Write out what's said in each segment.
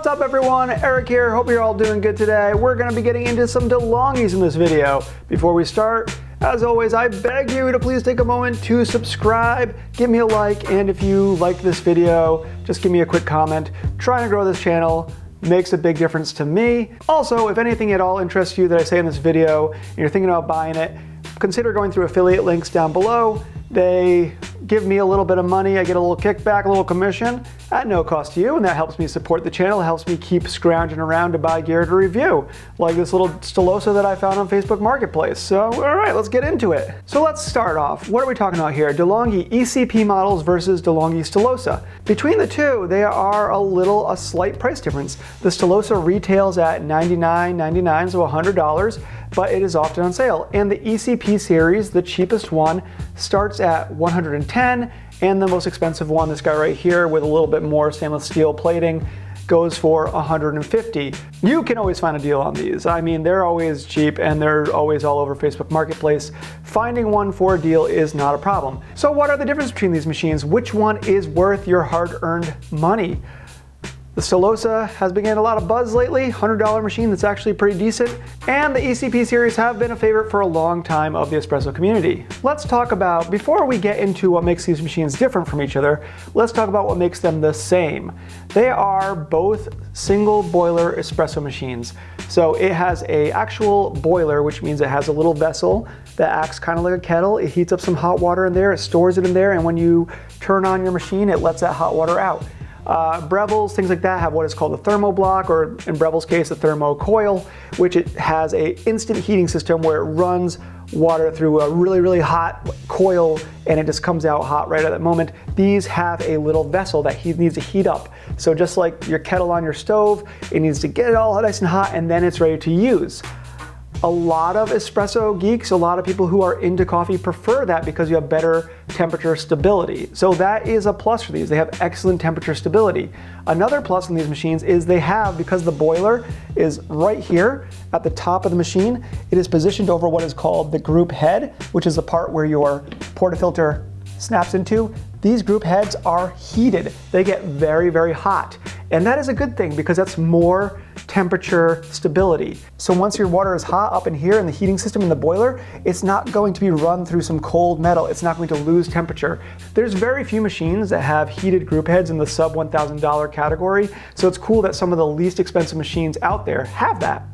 What's up everyone, Eric here, hope you're all doing good today. We're going to be getting into some Delonghis in this video. Before we start, as always, I beg you to please take a moment to subscribe, give me a like, and if you like this video, just give me a quick comment. Trying to grow this channel makes a big difference to me. Also, if anything at all interests you that I say in this video, and you're thinking about buying it, consider going through affiliate links down below. They give me a little bit of money, I get a little kickback, a little commission at no cost to you, and that helps me support the channel, helps me keep scrounging around to buy gear to review, like this little Stilosa that I found on Facebook Marketplace. So, all right, let's get into it. So let's start off. What are we talking about here? Delonghi ECP models versus Delonghi Stilosa. Between the two, they are a slight price difference. The Stilosa retails at $99.99, so $100, but it is often on sale. And the ECP series, the cheapest one, starts at $110, and the most expensive one, this guy right here with a little bit more stainless steel plating, goes for $150. You can always find a deal on these. I mean, they're always cheap and they're always all over Facebook Marketplace. Finding one for a deal is not a problem. So what are the differences between these machines? Which one is worth your hard-earned money? The Stilosa has been getting a lot of buzz lately, $100 machine that's actually pretty decent, and the ECP series have been a favorite for a long time of the espresso community. Let's talk about, before we get into what makes these machines different from each other, let's talk about what makes them the same. They are both single boiler espresso machines. So it has a actual boiler, which means it has a little vessel that acts kind of like a kettle. It heats up some hot water in there, it stores it in there, and when you turn on your machine, it lets that hot water out. Breville's, things like that, have what is called a thermoblock, or in Breville's case, a thermocoil, which it has a instant heating system where it runs water through a really hot coil and it just comes out hot right at that moment. These have a little vessel that needs to heat up. So just like your kettle on your stove, it needs to get it all nice and hot and then it's ready to use. A lot of espresso geeks, a lot of people who are into coffee prefer that because you have better temperature stability. So that is a plus for these. They have excellent temperature stability. Another plus in these machines is they have, because the boiler is right here at the top of the machine, it is positioned over what is called the group head, which is the part where your portafilter snaps into. These group heads are heated. They get very hot. And that is a good thing because that's more temperature stability. So once your water is hot up in here in the heating system in the boiler, it's not going to be run through some cold metal. It's not going to lose temperature. There's very few machines that have heated group heads in the sub $1,000 category. So it's cool that some of the least expensive machines out there have that.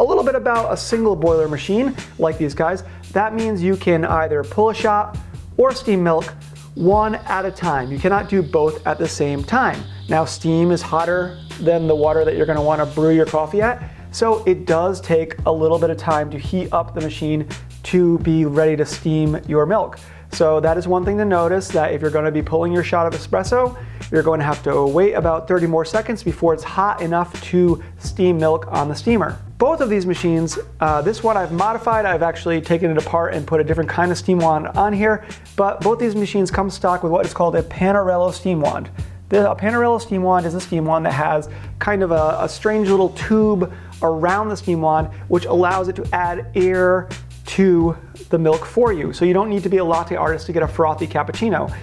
A little bit about a single boiler machine like these guys. That means you can either pull a shot or steam milk one at a time. You cannot do both at the same time. Now, steam is hotter than the water that you're going to want to brew your coffee at, so it does take a little bit of time to heat up the machine to be ready to steam your milk. So that is one thing to notice, that if you're going to be pulling your shot of espresso, you're going to have to wait about 30 more seconds before it's hot enough to steam milk on the steamer. Both of these machines, this one I've modified. I've actually taken it apart and put a different kind of steam wand on here, but both these machines come stock with what is called a Panarello steam wand. A Panarello steam wand is a steam wand that has kind of a strange little tube around the steam wand, which allows it to add air to the milk for you. So you don't need to be a latte artist to get a frothy cappuccino.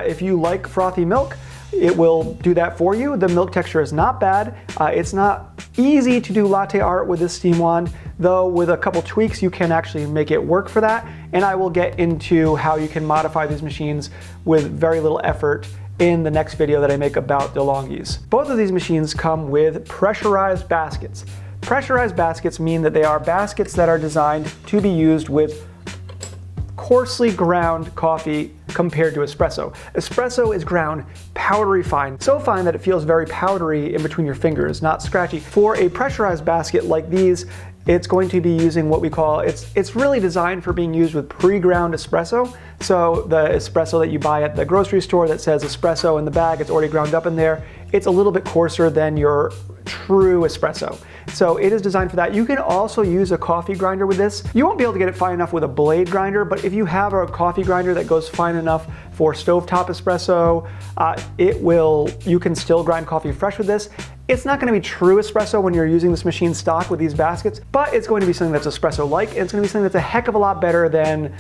If you like frothy milk, it will do that for you. The milk texture is not bad. It's not easy to do latte art with this steam wand, though with a couple tweaks you can actually make it work for that. And I will get into how you can modify these machines with very little effort in the next video that I make about Delonghis. Both of these machines come with pressurized baskets. Pressurized baskets mean that they are baskets that are designed to be used with coarsely ground coffee compared to espresso. Espresso is ground powdery fine, so fine that it feels very powdery in between your fingers, not scratchy. For a pressurized basket like these, it's going to be using what we call, it's really designed for being used with pre-ground espresso. So the espresso that you buy at the grocery store that says espresso in the bag, it's already ground up in there. It's a little bit coarser than your true espresso. So it is designed for that. You can also use a coffee grinder with this. You won't be able to get it fine enough with a blade grinder, but if you have a coffee grinder that goes fine enough for stovetop espresso, you can still grind coffee fresh with this. It's not going to be true espresso when you're using this machine stock with these baskets, but it's going to be something that's espresso-like, and it's going to be something that's a heck of a lot better than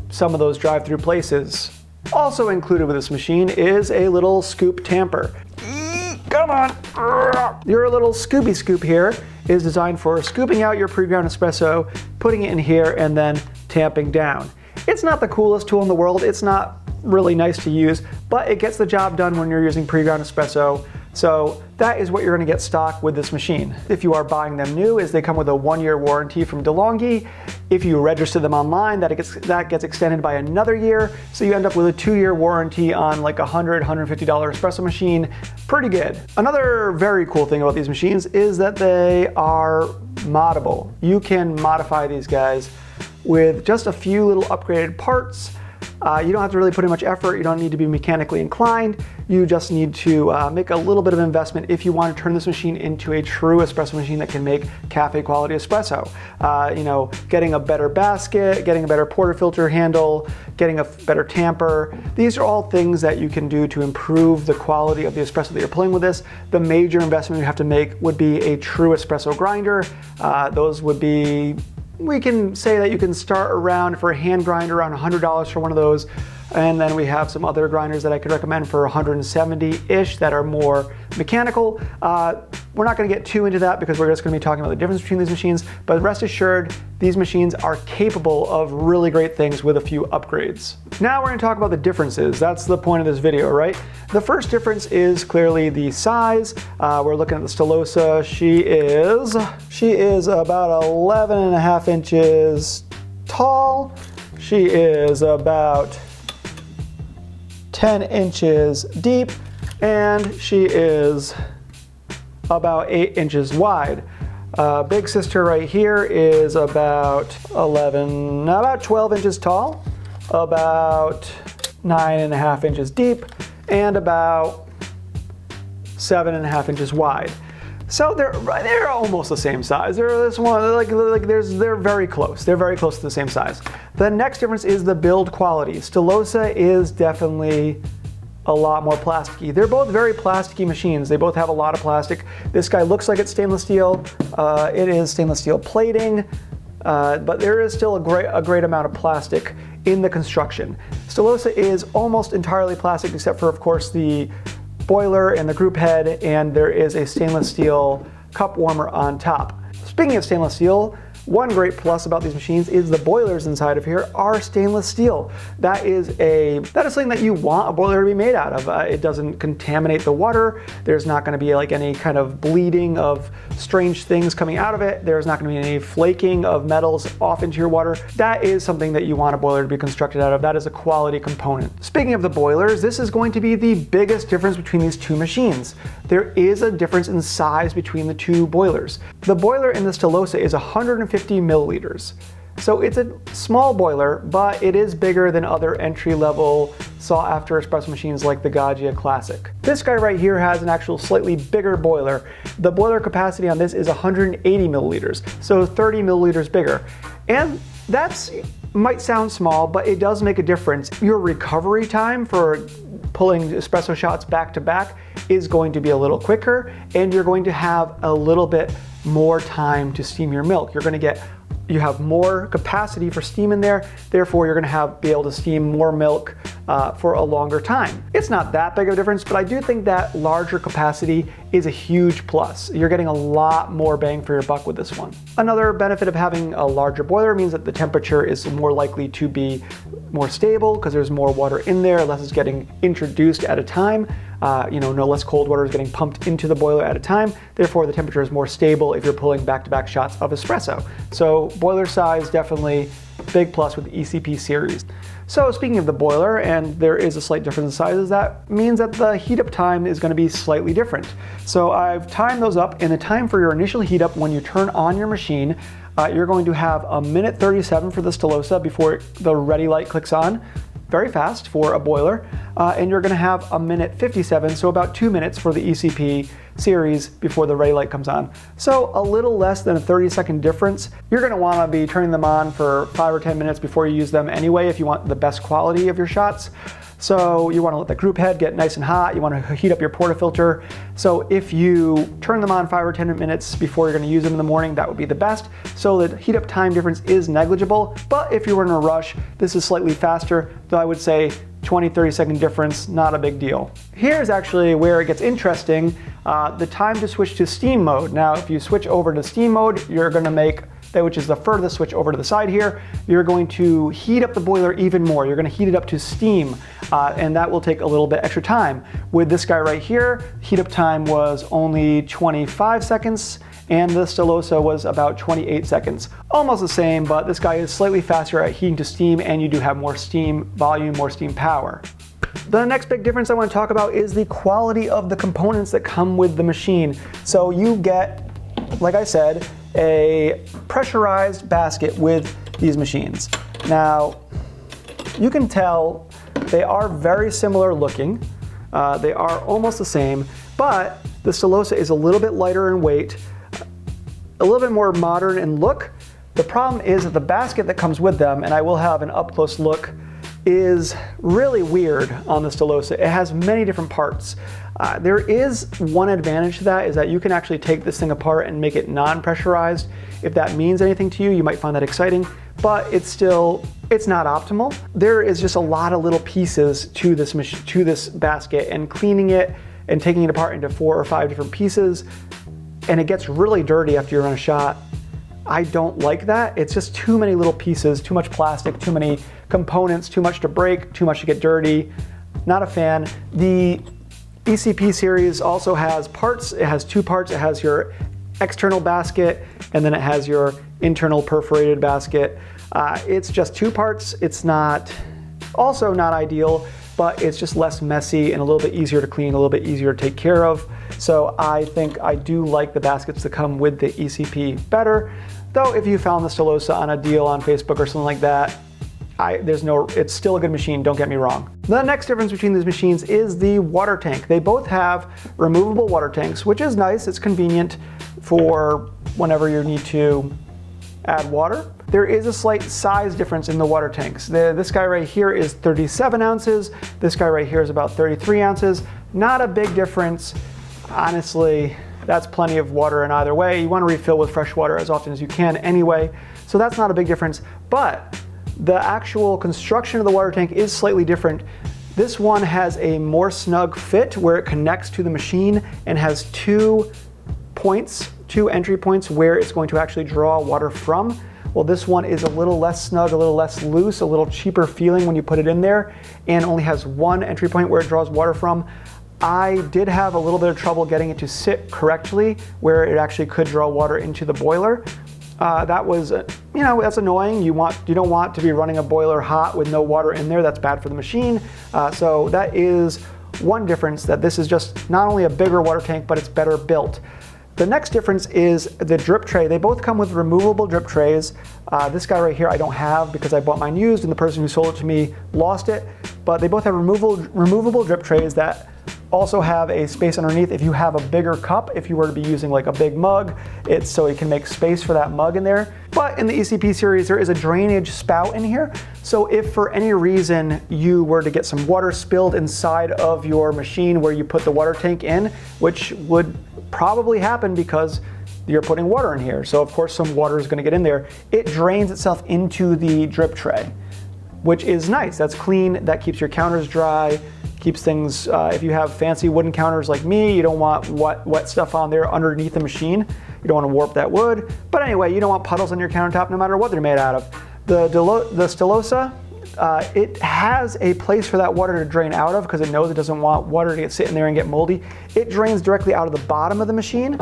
some of those drive-through places. Also included with this machine is a little scoop tamper. Go come on. Your little Scooby Scoop here is designed for scooping out your pre-ground espresso, putting it in here, and then tamping down. It's not the coolest tool in the world. It's not really nice to use, but it gets the job done when you're using pre-ground espresso. So that is what you're going to get stock with this machine. If you are buying them new, is they come with a 1-year warranty from Delonghi. If you register them online, that gets extended by another year. So you end up with a 2-year warranty on like a $100, $150 espresso machine. Pretty good. Another very cool thing about these machines is that they are moddable. You can modify these guys with just a few little upgraded parts. You don't have to really put in much effort. You don't need to be mechanically inclined. You just need to make a little bit of investment if you want to turn this machine into a true espresso machine that can make cafe quality espresso. You know, getting a better basket, getting a better portafilter handle, getting a better tamper. These are all things that you can do to improve the quality of the espresso that you're pulling with this. The major investment you have to make would be a true espresso grinder. Those would be, we can say that you can start around, for a hand grinder, around $100 for one of those. And then we have some other grinders that I could recommend for $170-ish that are more mechanical. We're not going to get too into that because we're just going to be talking about the difference between these machines, but rest assured, these machines are capable of really great things with a few upgrades. Now we're going to talk about the differences. That's the point of this video, right? The first difference is clearly the size. We're looking at the Stilosa. She is about 11.5 inches tall. She is about 10 inches deep, and she is about 8 inches wide. Big sister right here is about 12 inches tall, about 9.5 inches deep, and about 7.5 inches wide. So they're almost the same size. They're very close. They're very close to the same size. The next difference is the build quality. Stilosa is definitely a lot more plasticky. They're both very plasticky machines. They both have a lot of plastic. This guy looks like it's stainless steel. It is stainless steel plating, but there is still a great amount of plastic in the construction. Stilosa is almost entirely plastic, except for, of course, the boiler and the group head, and there is a stainless steel cup warmer on top. Speaking of stainless steel, one great plus about these machines is the boilers inside of here are stainless steel. That is something that you want a boiler to be made out of. It doesn't contaminate the water. There's not going to be like any kind of bleeding of strange things coming out of it. There's not going to be any flaking of metals off into your water. That is something that you want a boiler to be constructed out of. That is a quality component. Speaking of the boilers, this is going to be the biggest difference between these two machines. There is a difference in size between the two boilers. The boiler in the Stilosa is 150 milliliters. So it's a small boiler, but it is bigger than other entry-level sought-after espresso machines like the Gaggia Classic. This guy right here has an actual slightly bigger boiler. The boiler capacity on this is 180 milliliters, so 30 milliliters bigger. And that's might sound small, but it does make a difference. Your recovery time for pulling espresso shots back to back is going to be a little quicker, and you're going to have a little bit more time to steam your milk. You have more capacity for steam in there, therefore you're going to be able to steam more milk for a longer time. It's not that big of a difference, but I do think that larger capacity is a huge plus. You're getting a lot more bang for your buck with this one. Another benefit of having a larger boiler means that the temperature is more likely to be more stable because there's more water in there, less is getting introduced at a time. No less cold water is getting pumped into the boiler at a time. Therefore, the temperature is more stable if you're pulling back-to-back shots of espresso. So boiler size, definitely big plus with the ECP series. So speaking of the boiler, and there is a slight difference in sizes, that means that the heat up time is going to be slightly different. So I've timed those up, and the time for your initial heat up when you turn on your machine, you're going to have 1:37 for the Stilosa before the ready light clicks on. Very fast for a boiler, and you're going to have 1:57, so about 2 minutes for the ECP series before the ready light comes on. So a little less than a 30-second difference. You're going to want to be turning them on for 5 or 10 minutes before you use them anyway if you want the best quality of your shots. So you want to let the group head get nice and hot. You want to heat up your portafilter. So if you turn them on 5 or 10 minutes before you're going to use them in the morning, that would be the best. So the heat up time difference is negligible. But if you were in a rush, this is slightly faster. Though I would say 20, 30-second difference, not a big deal. Here's actually where it gets interesting, the time to switch to steam mode. Now, if you switch over to steam mode, you're gonna make, which is the furthest switch over to the side here, you're going to heat up the boiler even more. You're gonna heat it up to steam, and that will take a little bit extra time. With this guy right here, heat up time was only 25 seconds, and the Stilosa was about 28 seconds. Almost the same, but this guy is slightly faster at heating to steam, and you do have more steam volume, more steam power. The next big difference I want to talk about is the quality of the components that come with the machine. So you get, like I said, a pressurized basket with these machines. Now, you can tell they are very similar looking. They are almost the same, but the Stilosa is a little bit lighter in weight, a little bit more modern in look. The problem is that the basket that comes with them, and I will have an up-close look, is really weird on the Stilosa. It has many different parts. There is one advantage to that, is that you can actually take this thing apart and make it non-pressurized. If that means anything to you, you might find that exciting, but it's not optimal. There is just a lot of little pieces to this basket, and cleaning it and taking it apart into 4 or 5 different pieces, and it gets really dirty after you run a shot. I don't like that. It's just too many little pieces, too much plastic, too many components, too much to break, too much to get dirty. Not a fan. The ECP series also has parts. It has 2 parts. It has your external basket, and then it has your internal perforated basket. It's just 2 parts. It's also not ideal, but it's just less messy and a little bit easier to clean, a little bit easier to take care of. So I think I do like the baskets that come with the ECP better. Though if you found the Stilosa on a deal on Facebook or something like that, it's still a good machine, don't get me wrong. The next difference between these machines is the water tank. They both have removable water tanks, which is nice. It's convenient for whenever you need to add water. There is a slight size difference in the water tanks. This guy right here is 37 ounces. This guy right here is about 33 ounces. Not a big difference. Honestly, that's plenty of water in either way. You want to refill with fresh water as often as you can anyway, so that's not a big difference. But the actual construction of the water tank is slightly different. This one has a more snug fit where it connects to the machine and has 2 entry points where it's going to actually draw water from. Well, this one is a little less snug, a little less loose, a little cheaper feeling when you put it in there, and only has 1 entry point where it draws water from. I did have a little bit of trouble getting it to sit correctly where it actually could draw water into the boiler. That was, that's annoying. You don't want to be running a boiler hot with no water in there. That's bad for the machine. So that is one difference, that this is just not only a bigger water tank, but it's better built. The next difference is the drip tray. They both come with removable drip trays. This guy right here I don't have because I bought mine used and the person who sold it to me lost it. But they both have removable drip trays that also have a space underneath if you have a bigger cup. If you were to be using like a big mug, it's so you can make space for that mug in there. But in the ECP series, there is a drainage spout in here. So if for any reason you were to get some water spilled inside of your machine where you put the water tank in, which would probably happen because you're putting water in here. So of course some water is going to get in there. It drains itself into the drip tray, which is nice. That's clean. That keeps your counters dry. Keeps things, if you have fancy wooden counters like me, you don't want wet stuff on there underneath the machine. You don't want to warp that wood. But anyway, you don't want puddles on your countertop no matter what they're made out of. The Stilosa, it has a place for that water to drain out of because it knows it doesn't want water to get sitting there and get moldy. It drains directly out of the bottom of the machine.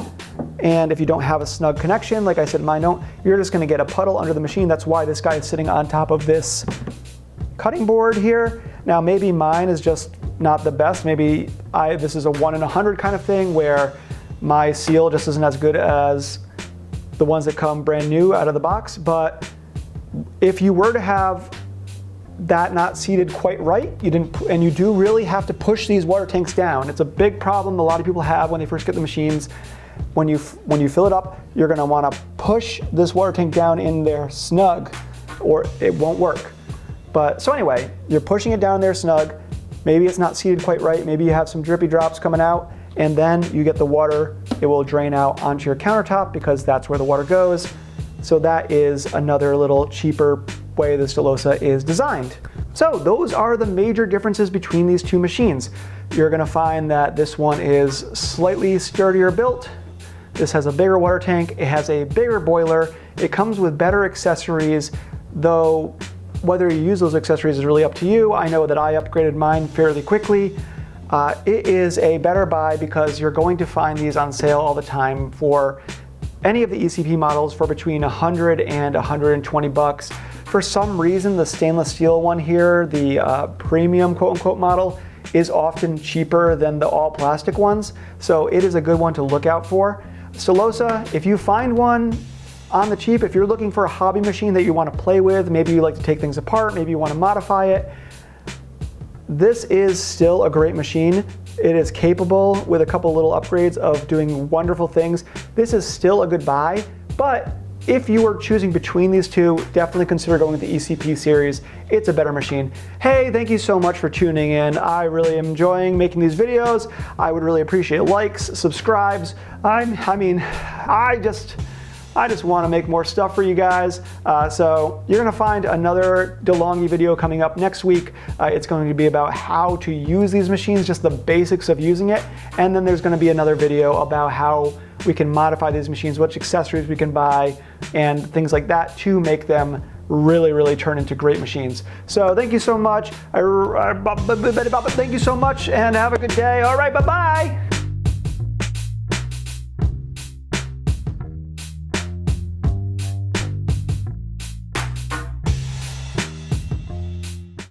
And if you don't have a snug connection, like I said, mine don't, you're just going to get a puddle under the machine. That's why this guy is sitting on top of this cutting board here. Now maybe mine is just not the best. Maybe this is a 1 in 100 kind of thing where my seal just isn't as good as the ones that come brand new out of the box. But if you were to have that not seated quite right, you do really have to push these water tanks down. It's a big problem a lot of people have when they first get the machines. When you fill it up, you're going to want to push this water tank down in there snug or it won't work. But so anyway, you're pushing it down there snug. Maybe it's not seated quite right. Maybe you have some drippy drops coming out, and then you get the water. It will drain out onto your countertop because that's where the water goes. So that is another little cheaper way the Stilosa is designed. So those are the major differences between these two machines. You're gonna find that this one is slightly sturdier built. This has a bigger water tank, it has a bigger boiler, it comes with better accessories, though whether you use those accessories is really up to you. I know that I upgraded mine fairly quickly. It is a better buy because you're going to find these on sale all the time for any of the ECP models for between 100 and 120 bucks. For some reason, the stainless steel one here, the premium quote-unquote model, is often cheaper than the all plastic ones, so it is a good one to look out for. Stilosa, if you find one on the cheap, if you're looking for a hobby machine that you want to play with, maybe you like to take things apart, maybe you want to modify it, this is still a great machine. It is capable, with a couple little upgrades, of doing wonderful things. This is still a good buy, but if you are choosing between these two, definitely consider going with the ECP series. It's a better machine. Hey, thank you so much for tuning in. I really am enjoying making these videos. I would really appreciate likes, subscribes. I just want to make more stuff for you guys. So you're going to find another Delonghi video coming up next week. It's going to be about how to use these machines, just the basics of using it. And then there's going to be another video about how we can modify these machines, which accessories we can buy, and things like that to make them really turn into great machines. So thank you so much. Thank you so much and have a good day. All right, bye-bye.